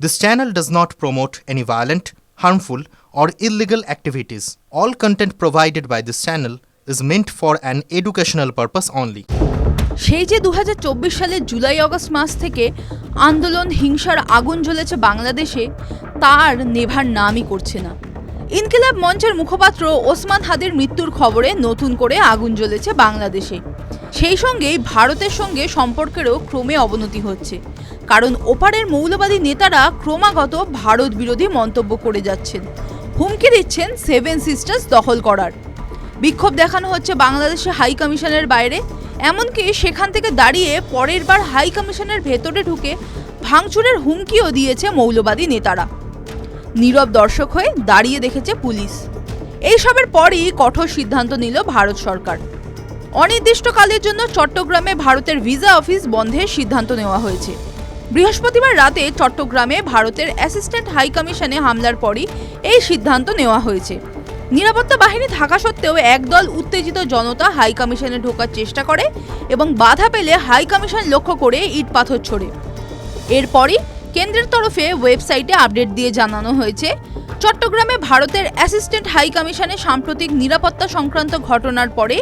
This channel does not promote any violent, harmful, or illegal activities. All content provided by this channel is meant for an educational purpose only. সেই যে 2024 সালের July August মাস থেকে আন্দোলন হিংসার আগুন জ্বলেছে বাংলাদেশে, তার নেভার নামই করছে না। ইনকিলাব মঞ্চের মুখপাত্র ওসমান হাদির মৃত্যুর খবরে নতুন করে আগুন জ্বলেছে বাংলাদেশে। সেই সঙ্গেই ভারতের সঙ্গে সম্পর্কেরও ক্রমে অবনতি হচ্ছে, কারণ ওপারের মৌলবাদী নেতারা ক্রমাগত ভারত বিরোধী মন্তব্য করে যাচ্ছেন, হুমকি দিচ্ছেন 7 সিস্টার্স দখল করার। বিক্ষোভ দেখানো হচ্ছে বাংলাদেশে হাই কমিশনের বাইরে, এমনকি সেখান থেকে দাঁড়িয়ে পরের বার হাই কমিশনের ভেতরে ঢুকে ভাঙচুরের হুমকিও দিয়েছে মৌলবাদী নেতারা। নীরব দর্শক হয়ে দাঁড়িয়ে দেখেছে পুলিশ। এইসবের পরই কঠোর সিদ্ধান্ত নিল ভারত সরকার। অনির্দিষ্টকালের জন্য চট্টগ্রামে ভারতের ভিসা অফিস বন্ধের সিদ্ধান্ত নেওয়া হয়েছে। বৃহস্পতিবার রাতে চট্টগ্রামে ভারতের অ্যাসিস্ট্যান্ট হাই কমিশনে হামলার পরই এই সিদ্ধান্ত নেওয়া হয়েছে। নিরাপত্তা বাহিনী থাকা সত্ত্বেও একদল উত্তেজিত জনতা হাই কমিশনে ঢোকার চেষ্টা করে এবং বাধা পেলে হাই কমিশন লক্ষ্য করে ইট পাথর ছোড়ে। এরপরই কেন্দ্রের তরফে ওয়েবসাইটে আপডেট দিয়ে জানানো হয়েছে, চট্টগ্রামে ভারতের অ্যাসিস্ট্যান্ট হাই কমিশনে সাম্প্রতিক নিরাপত্তা সংক্রান্ত ঘটনার পরে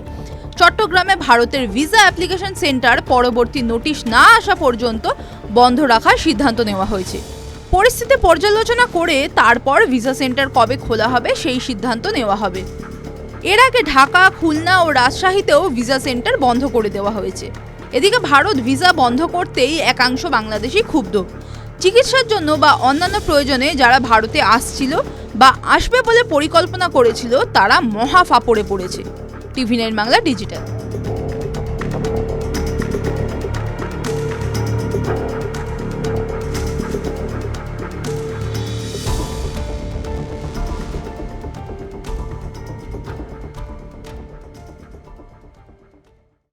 চট্টগ্রামে ভারতের ভিসা অ্যাপ্লিকেশন সেন্টার পরবর্তী নোটিশ না আসা পর্যন্ত বন্ধ রাখার সিদ্ধান্ত নেওয়া হয়েছে। পরিস্থিতি পর্যালোচনা করে তারপর ভিসা সেন্টার কবে খোলা হবে সেই সিদ্ধান্ত নেওয়া হবে। এর আগে ঢাকা, খুলনা ও রাজশাহীতেও ভিসা সেন্টার বন্ধ করে দেওয়া হয়েছে। এদিকে ভারত ভিসা বন্ধ করতেই একাংশ বাংলাদেশি ক্ষুব্ধ। চিকিৎসার জন্য বা অন্যান্য প্রয়োজনে যারা ভারতে আসছিল বা আসবে বলে পরিকল্পনা করেছিল, তারা মহা ফাপড়ে পড়েছে। টিভি9 বাংলা ডিজিটাল।